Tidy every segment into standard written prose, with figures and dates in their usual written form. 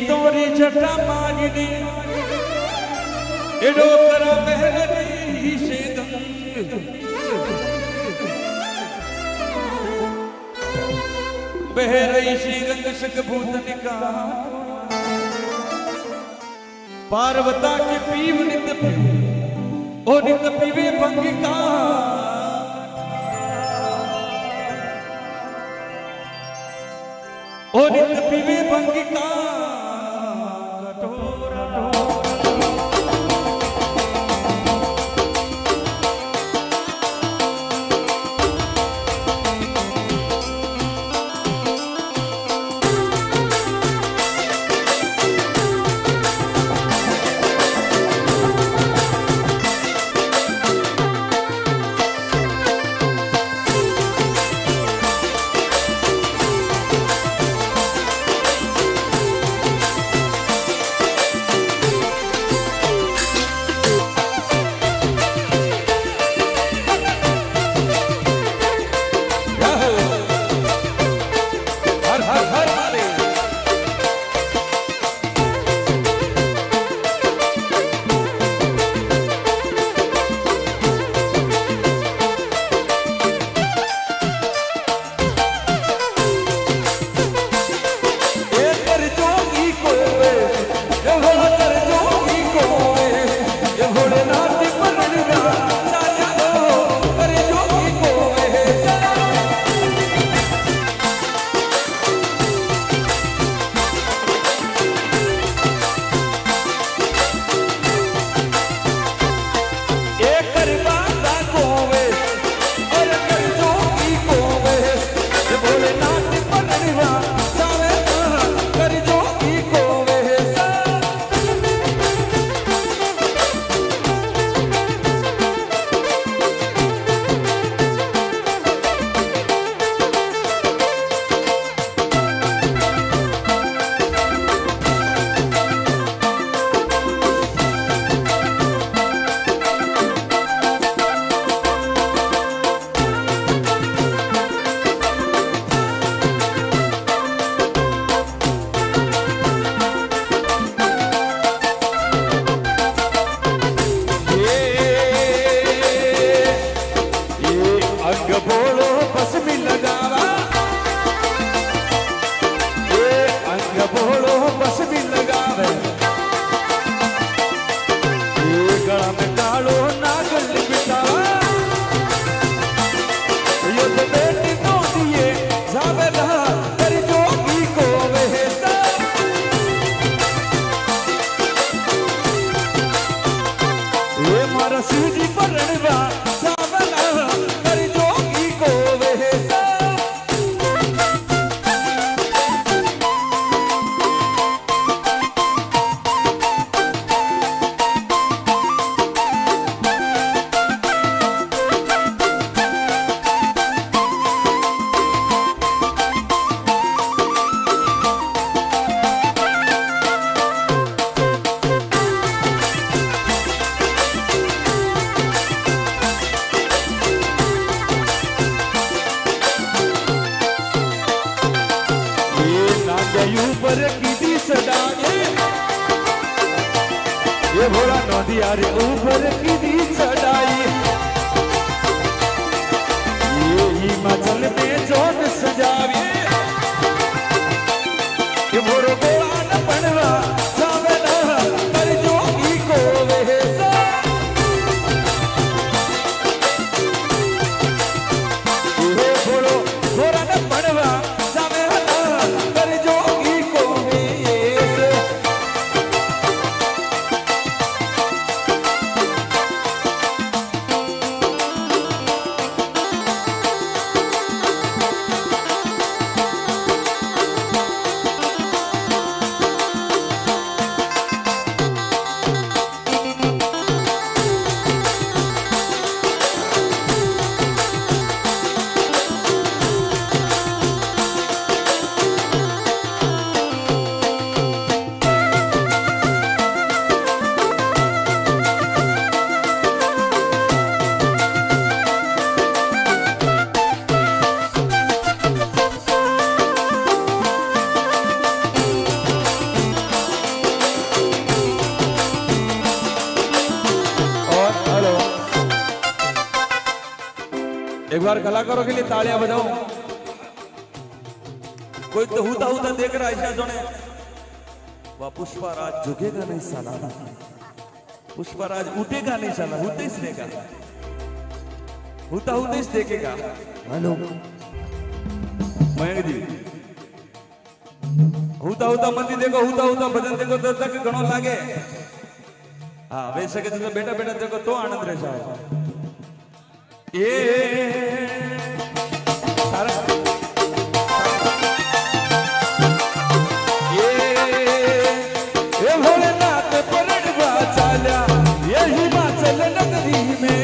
तोरी जटा मागनी एडो करा महरी से गंग बह रही सी गंग सक भूतन का पार्वता के पीव नित ओ नित पीवे भंग का ओ नित पीवे भंग का ऊपर की सदाए ये भोला नदिया रे ऊपर की सदाई ये हिमाचल में जोत सजावी ये भोरो गोला न बनवा जावे ना कर जोगी को वेसा ये भोरो गोला न बनवा एक बार कलाकारों के लिए तालियां बजाओ। कोई तो हूता हूता देख रहा है ऐसा जोने वह पुष्पराज झुकेगा नहीं साला, पुष्पराज उठेगा नहीं साला, होते ही देगा, होता होते ही देखेगा। हेलो मयंक जी, होता होता मंदिर देखो, होता होता भजन देखो तो तक घणो लागे। हाँ वे सके तो बेटा बेटा देखो तो आनंद रहे साहब। ये सारा ये भोलेनाथ पलटवा चाल्या ये हिमाचल नगरी में,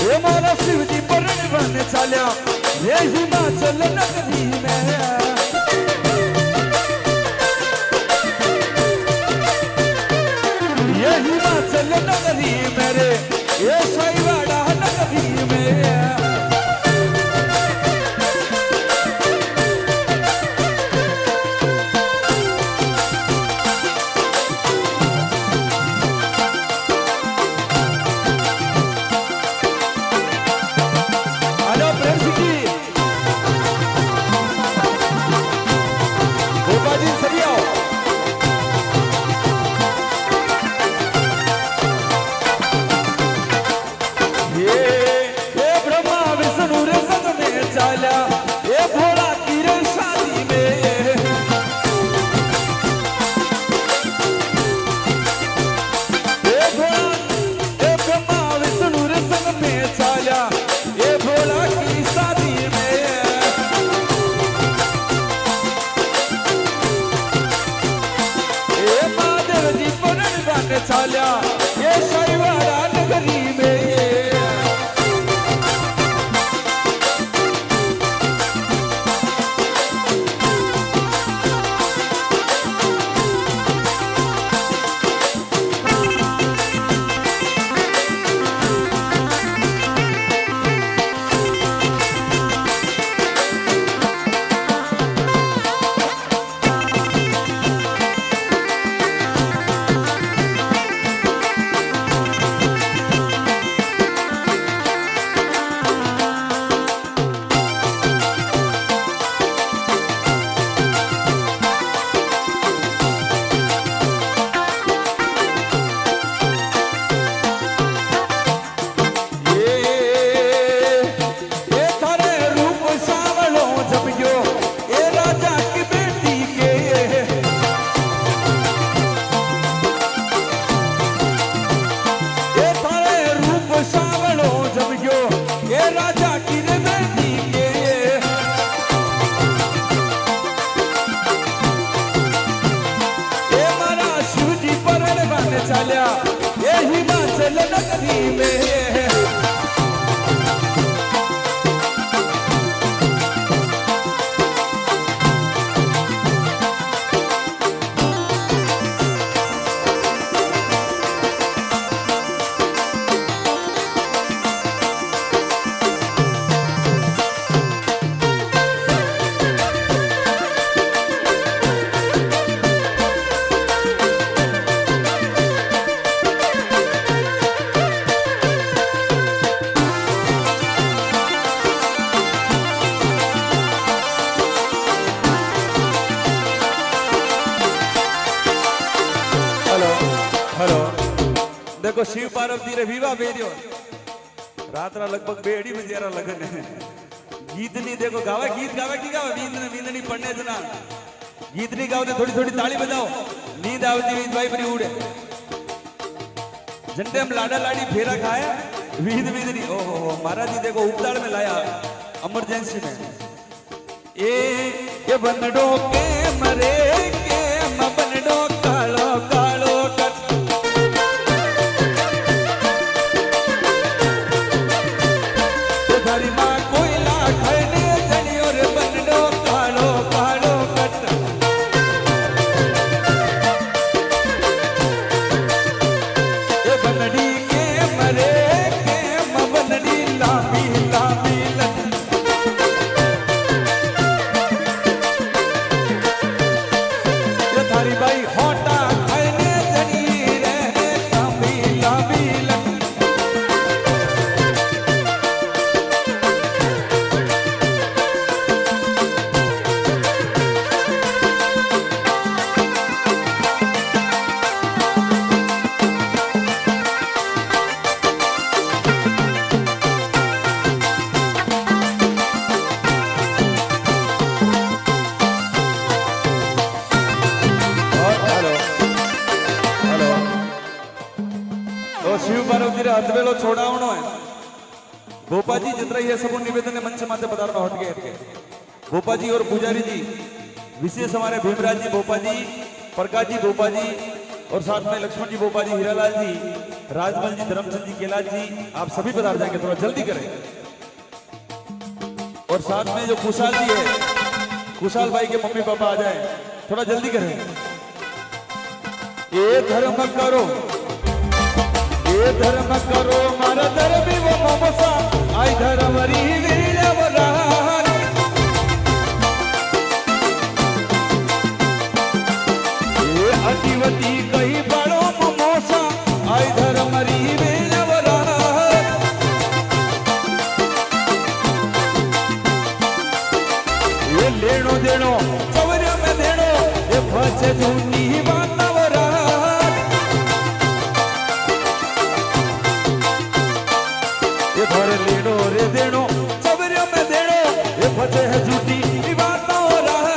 ये मारा शिव जी पलटवा चाल्या ये हिमाचल नगरी में। हिमाचल नगरी मेरे ये साईवाड़ा नगरी में, हेलो प्रेम जी गोपा जी सभी आओ। चाल्या ये साईवाड़ा नगरी में, चाल्या ये हिमाचल नगरी में। देखो शिव पार्वती रे विवाह बेरियो रात रा लगभग 2:30 बजे रा लगन है। गीत नहीं देखो गावे, गीत गावे की गावे, नींद नहीं पड़ने देना। गीत नहीं गाओ तो थोड़ी थोड़ी ताली बजाओ, नींद आवती वीद भाई परी उड़े। जंटे हम लाडा लाड़ी फेरा खाया वीद नहीं। ओहो महाराज जी देखो उपदाड़ में लाया इमरजेंसी में। ये बनडो के मरे के बनडो कालो कालो कट धरी माँ कोयला खड़ने जनी और बनडो कालो कालो कट। ये बनडी के मरे के बनडी लामी लामी लट। ये थारी बाई हॉट वेलो छोड़ावनो है गोपाजी जितना ये सब निवेदन ने मंच माथे पधारना हट गए गोपाजी और पुजारी जी विशेष हमारे भीमराज जी भोपाजी प्रकाश जी भोपाजी और साथ में लक्ष्मण जी भोपाजी हीरालाल जी राजमल जी धर्मचंद जी कैलाश जी आप सभी पधार जाएंगे थोड़ा जल्दी करें और साथ में जो कुशाल जी है कुशाल भाई के मम्मी पापा आ जाए थोड़ा जल्दी करें ये धर्म करो मारा धर्म वो मोमोसा आई धर्म री वीरा वरान ये अतिवती कहीं बड़ो मोमोसा आई धर्म री वीरा वरान ये लेनो देनो चवरिया में देनो ये फचे झूठी बात भरे लेनो रे देनो सबरिया में देनो ये फचे है झूठी बात ना हो रहा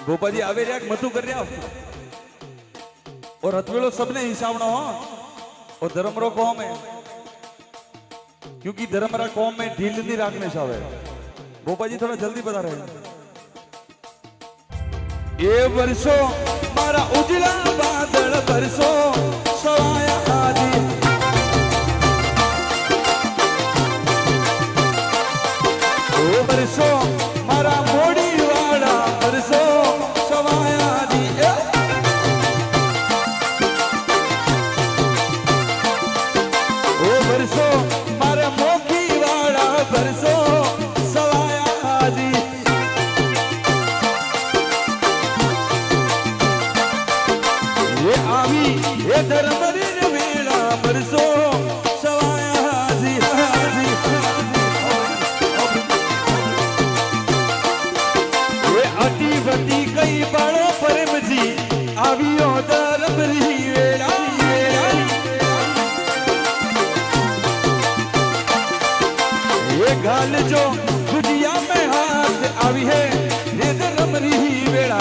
गोपाजी आवे रे मधु कर रहा और हथवेलो सबने हिसाबनो हो और धर्मरो कौम है क्योंकि धर्मरा कौम में ढील नहीं रखने चाहे गोपाजी थोड़ा जल्दी बता रहे ये वर्षो मारा उजला बादल बरसो सवाया आदि ओ बरसो मारा मोड़ी वाला बरसो गाल जो गुजिया में हाथ आवी है ये धर्म री वेड़ा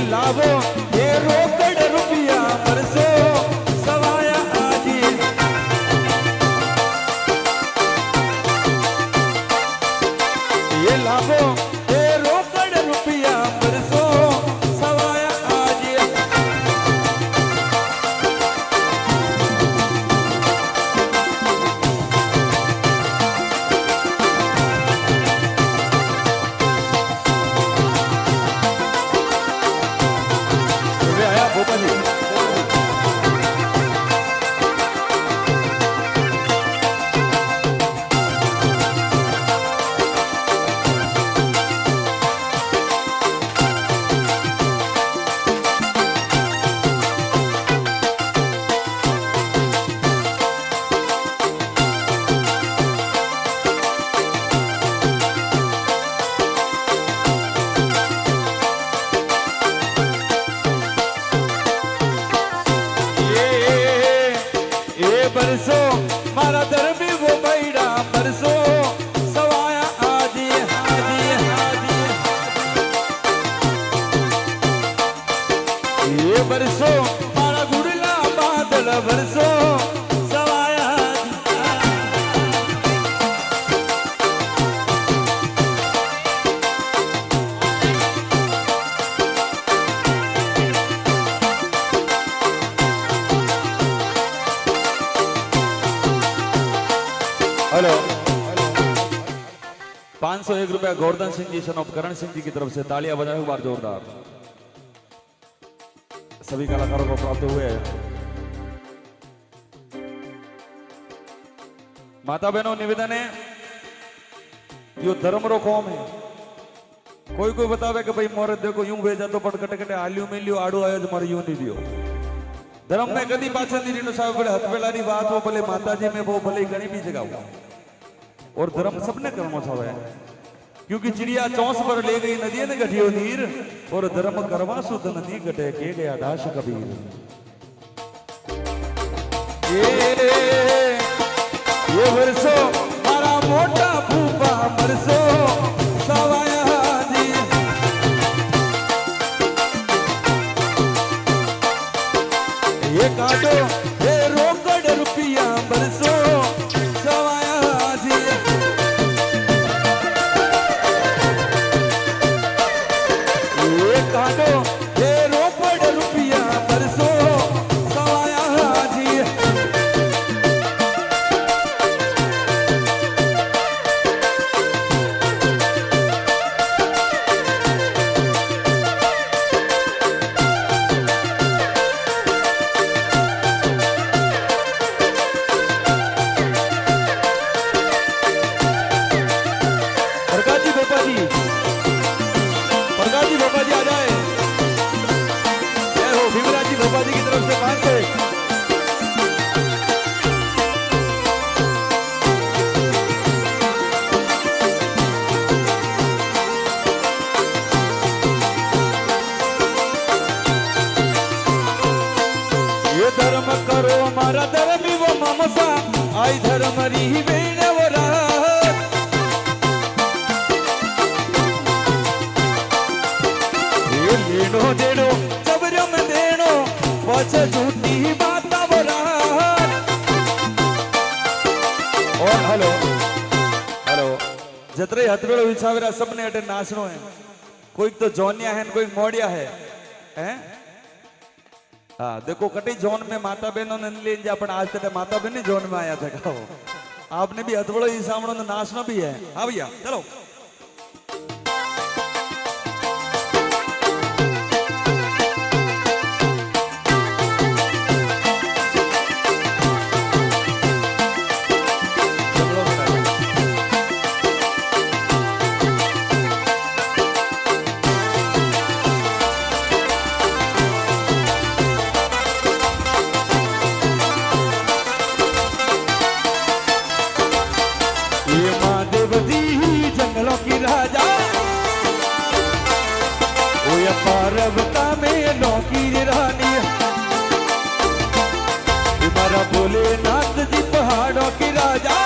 लावो ये रोकड़ रुपया परसो सवाया आजी ये बरसो मारा धर्मी वो बैड़ा बरसो सवाया आदि आदि आदि ये बरसो मारा गुड़ला बादल बरसो सवाया हेलो 501 रुपया गोवर्धन सिंह जी सन ऑफ करण सिंह जी की तरफ से तालियां बजाए एक बार जोरदार सभी कलाकारों को प्राप्त हुए हैं। माता बहनों निवेदन है यो धर्म रो कौम है कोई कोई बतावे कि भाई मोरे देखो यूं भेजा तो पट कटे कटे आलियो मिलियो आड़ो आयो तो मारे यूं नहीं दियो धर्म में कदी पाछा नहीं रीनो साहब बोले हथपेला री बात वो भले माताजी में वो भले घणी भी जगह और धर्म सबने करनो छावे क्योंकि चिड़िया चौंस पर ले गई नदी ने गठियो नीर और धर्म करवा सुध नदी गटे के गया दास कबीर ये वर्षो मारा मोटा फूफा बरसो सवाया जी ये काटो ये रोकड़ रुपया बरसो सवाया जी ये काटो ये रोकड़ रुपया बरसो सवाया जी प्रकाश जी बाबा जी आ जाए जय हो भीमराज जी बाबा जी की तरफ से 501 ये धर्म करो मारा धर्मी वो ममसा आई धर्म री बेण वो रात ये लेनो देनो सबरम देनो वच झूठी बाता वो रात और हेलो हेलो जतरे हथवेड़ो विछावेरा सबने अटे नाचनो है कोई तो जोनिया है कोई मोड़िया है हैं हाँ देखो कटी जोन में माता बहनों ने ले जा पर आज तक माता बहन जोन में आया था कहो आपने भी हथवड़ो ही सामने नाचना भी है हाँ भैया चलो जंगलों की राजा वो ये पार्वता में नौकी रानी तुम्हारा भोलेनाथ जी पहाड़ों की राजा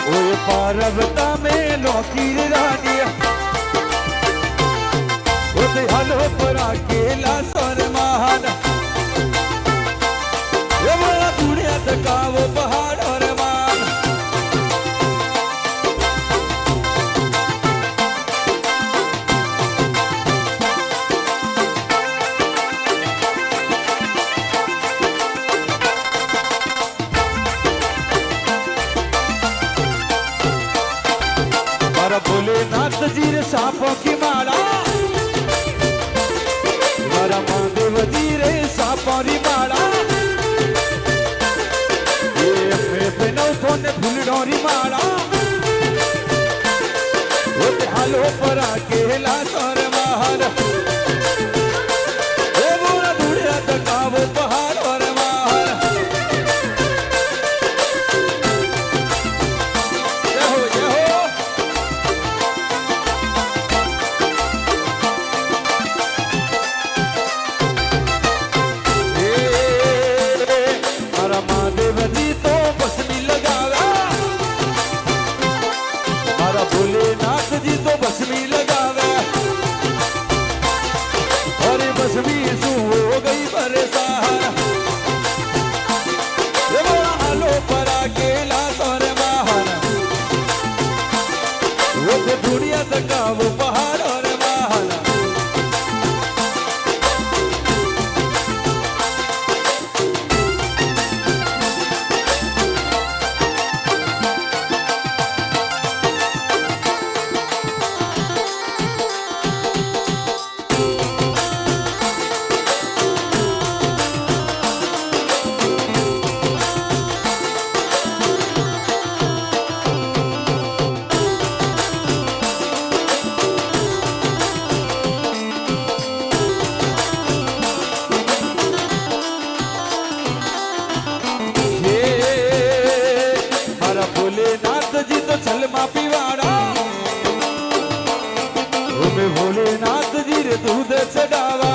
वो ये पार्वता में नौकी रानी वो हलो पर अकेला सोर महान ये बड़ा दुनिया तक वो पहाड़ और मान भोलेनाथ जी रे सांपों की माला मारा महादेव जी रे सांपों की माला ये मैं बिना सोने फूलडोरी माला वो हालो पर अकेला सोर महान वो बुरा दुनिया तक वो पहाड़ और महान गावा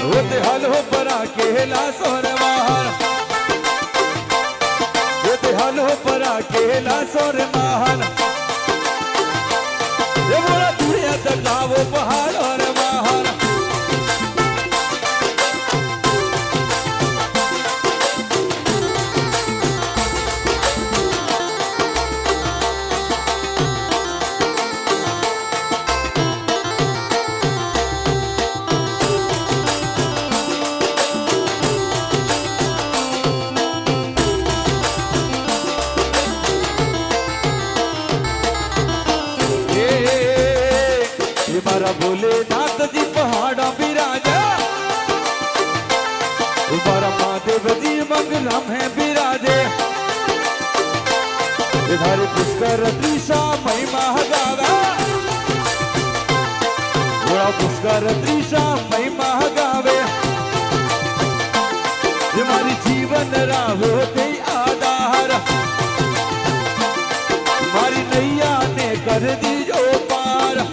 होते हलो परा केला सोर महान होते हलो परा केला सोर महान ये बोला दुनिया तक गावो पहाड़ और महान मारा भोलेनाथ जी पहाड़ा बिराजा मारा महादेव जी मंगलम है बिराजे इधर पुष्कर त्रिशा महिमा गावा पुष्कर त्रिशा महिमा गावे हमारी जीवन राहो ते आधार हमारी नैया ने कर दी जो पार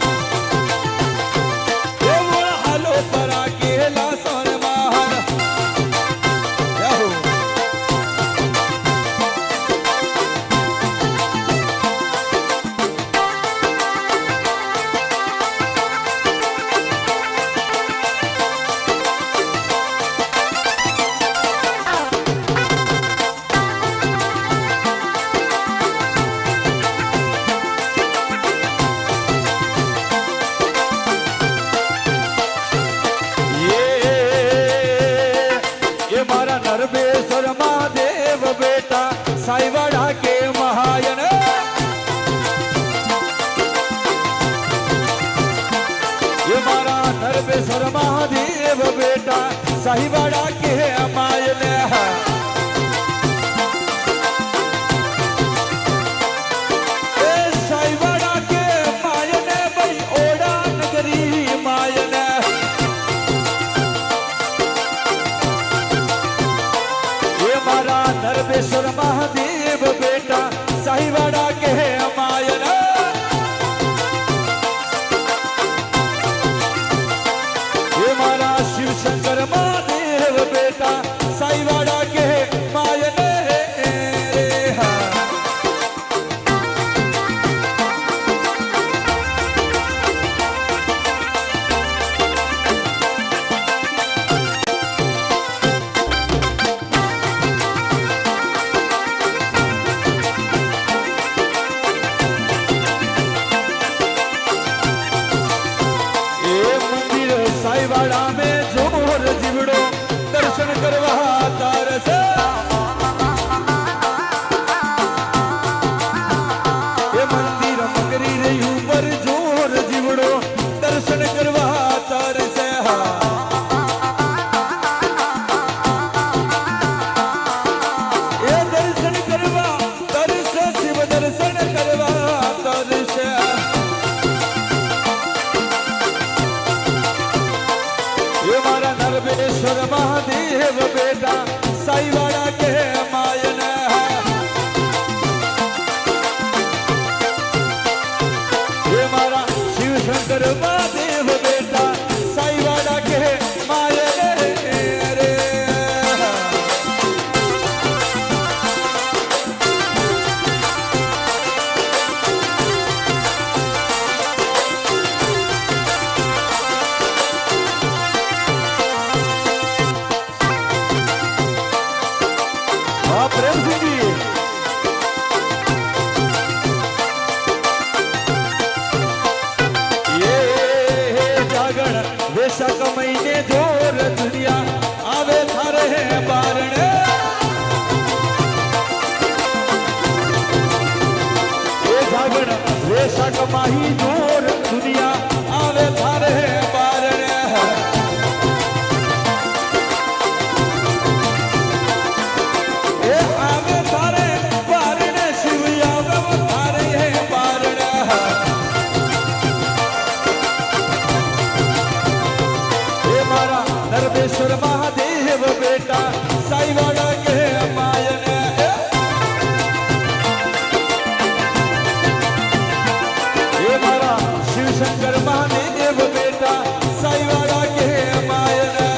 नरबेश्वर महादेव बेटा साईवाड़ा के महायन ये मारा नरबेश्वर महादेव बेटा साईवाड़ा के मायन साईवाड़ा के मायन भाई ओड़ा नगरी मायन नरबेश्वर महादेव बेटा साईवाड़ा के मायन ये मारा शिव शंकर महादेव बेटा साईवाड़ा के मायन साईवाड़ा में जोर जीवड़ो दर्शन करवा तार से ये मंदिर मगरी रे ऊपर जोर जीवड़ो दर्शन करवा तार से ये दर्शन करवा तार से शिव दर्शन करवा तार से नरबेश्वर महादेव बेटा साईवाड़ा के मायन ये मारा शिव शंकर महादेव बेटा साईवाड़ा के मायन रे प्रेम सिंह जी ये जागरण वैशाख महीने जोर दुनिया आवे थारे हैं बारण ये जागरण वैशाख माही जोर दुनिया आवे थारे हैं बारण नरबेश्वर महादेव बेटा साईवाड़ा के मायन ये मारा शिव शंकर महादेव बेटा साईवाड़ा के मायने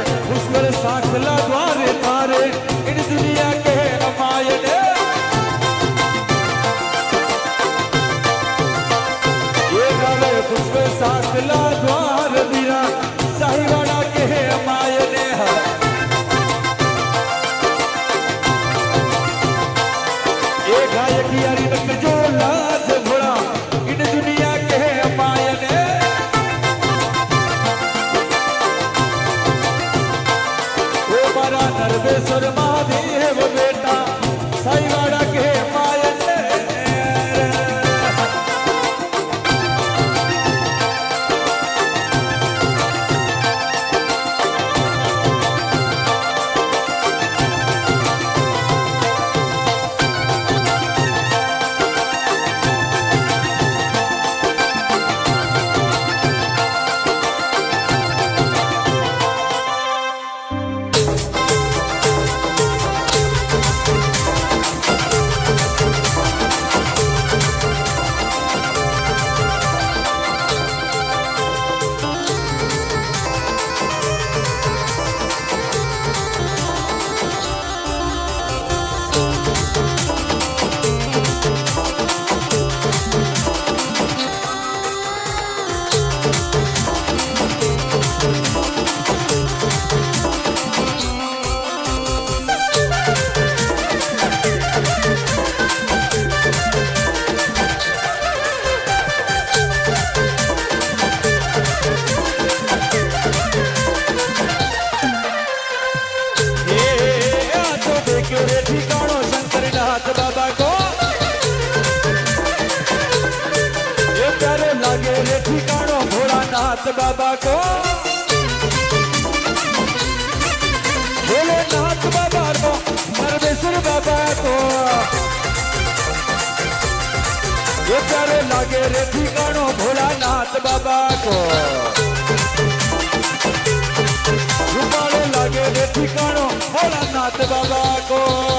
साखला द्वारे तारे इन दुनिया के मायने ये गावे पुष्प साखला द्वार दीरा साईवाड़ा के मायने ये गायक यारी तक जो लाज घोड़ा इन दुनिया के मायने नरवेश्वर महादेव बेटा साईवाड़ा के मायने ठिकानो शंकरनाथ बाबा को ये प्यारे लागे रे ठिकानो भोलानाथ बाबा को भोलेनाथ बाबा को नरवेश्वर बाबा को ये प्यारे लागे रे ठिकानो भोलानाथ बाबा को रूपाले लागे रे ठिकानो भोलानाथ बाबा को